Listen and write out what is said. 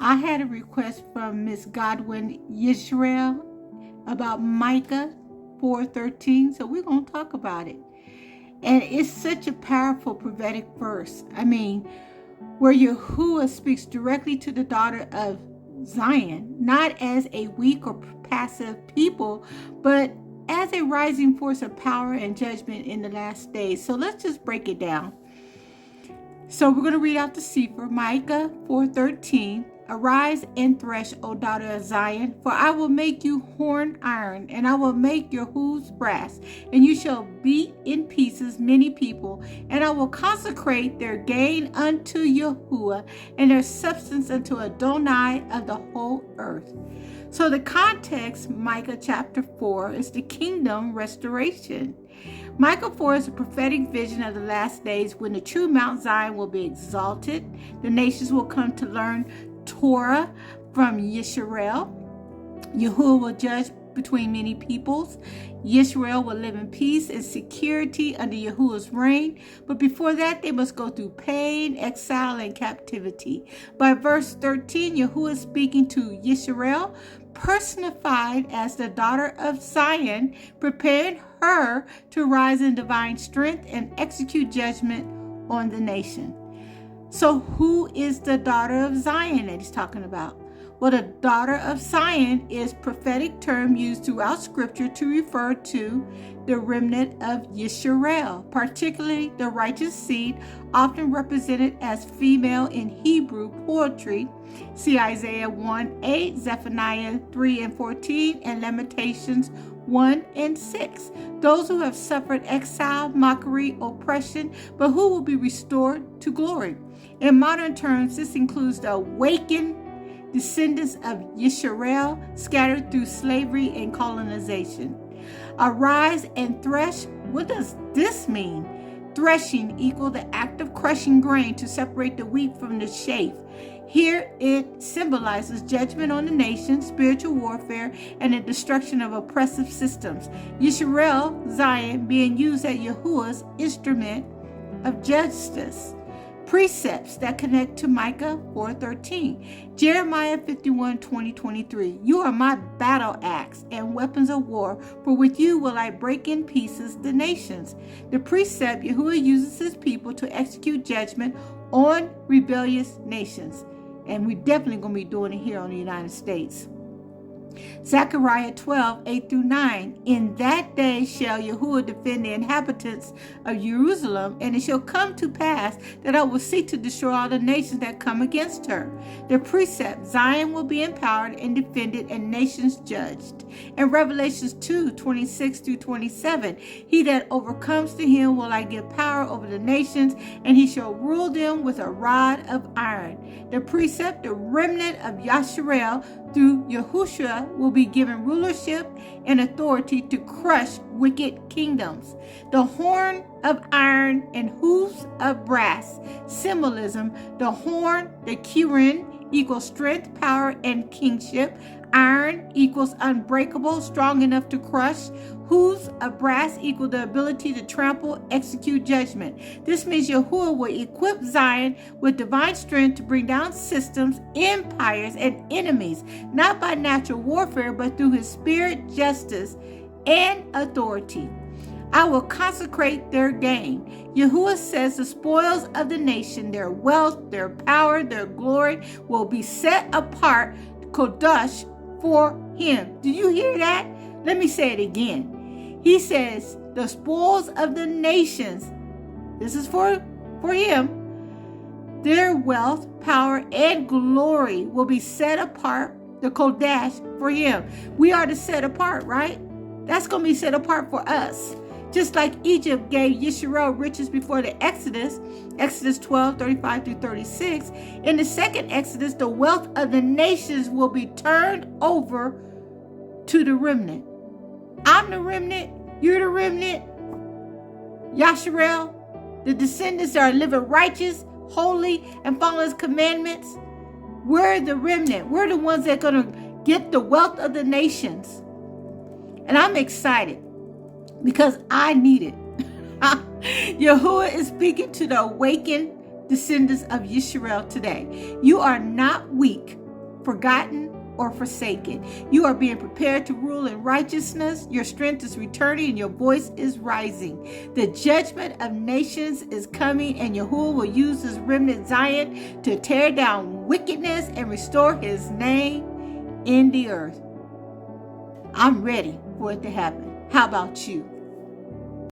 I had a request from Miss Godwin Yisrael about Micah 4:13, so we're going to talk about it. And it's such a powerful prophetic verse. I mean, where Yahuwah speaks directly to the daughter of Zion, not as a weak or passive people, but as a rising force of power and judgment in the last days. So let's just break it down. So we're going to read out the Sefer, Micah 4:13. Arise and thresh, O daughter of Zion, for I will make you horn iron, and I will make your hooves brass, and you shall beat in pieces many people, and I will consecrate their gain unto Yahuwah, and their substance unto Adonai of the whole earth. So the context, Micah chapter 4, is the kingdom restoration. Micah 4 is a prophetic vision of the last days when the true Mount Zion will be exalted. The nations will come to learn Torah from Yisrael. Yahuwah will judge between many peoples. Yisrael will live in peace and security under Yahuwah's reign. But before that, they must go through pain, exile, and captivity. By verse 13, Yahuwah is speaking to Yisrael, personified as the daughter of Zion, preparing her to rise in divine strength and execute judgment on the nation. So who is the daughter of Zion that he's talking about? Well, the daughter of Zion is a prophetic term used throughout Scripture to refer to the remnant of Yisrael, particularly the righteous seed, often represented as female in Hebrew poetry. See Isaiah 1:8, Zephaniah 3:14, and Lamentations 1:6. Those who have suffered exile, mockery, oppression, but who will be restored to glory. In modern terms, this includes the awakened descendants of Yisrael scattered through slavery and colonization. Arise and thresh. What does this mean? Threshing equals the act of crushing grain to separate the wheat from the chaff. Here it symbolizes judgment on the nation, spiritual warfare, and the destruction of oppressive systems. Yisrael, Zion, being used as Yahuwah's instrument of justice. Precepts that connect to Micah 4:13. Jeremiah 51:20-23. You are my battle axe and weapons of war, for with you will I break in pieces the nations. The precept, Yahuwah uses his people to execute judgment on rebellious nations. And we're definitely going to be doing it here in the United States. Zechariah 12:8-9. In that day shall Yahuwah defend the inhabitants of Jerusalem, and it shall come to pass that I will seek to destroy all the nations that come against her. The precept, Zion will be empowered and defended, and nations judged. In Revelations 2:26-27, he that overcomes to him will I give power over the nations, and he shall rule them with a rod of iron. The precept, the remnant of Yisrael through Yahushua will be given rulership and authority to crush wicked kingdoms. The horn of iron and hooves of brass. Symbolism, the horn, the kirin, equals strength, power, and kingship. Iron equals unbreakable, strong enough to crush. Hooves of brass equal the ability to trample, execute judgment. This means Yahuwah will equip Zion with divine strength to bring down systems, empires, and enemies, not by natural warfare, but through his spirit, justice, and authority. I will consecrate their gain. Yahuwah says the spoils of the nation, their wealth, their power, their glory will be set apart, Kodesh, for him. Do you hear that? Let me say it again. He says the spoils of the nations, this is for him, their wealth, power, and glory will be set apart, the Kodesh, for him. We are to set apart, right? That's going to be set apart for us. Just like Egypt gave Yisrael riches before the Exodus, Exodus 12:35-36, in the second Exodus, the wealth of the nations will be turned over to the remnant. I'm the remnant, you're the remnant, Yisrael, the descendants that are living righteous, holy, and following his commandments. We're the remnant. We're the ones that are going to get the wealth of the nations. And I'm excited because I need it. Yahuwah is speaking to the awakened descendants of Yisrael today. You are not weak, forgotten, or forsaken. You are being prepared to rule in righteousness. Your strength is returning and your voice is rising. The judgment of nations is coming, and Yahuwah will use his remnant Zion to tear down wickedness and restore his name in the earth. I'm ready for it to happen. How about you?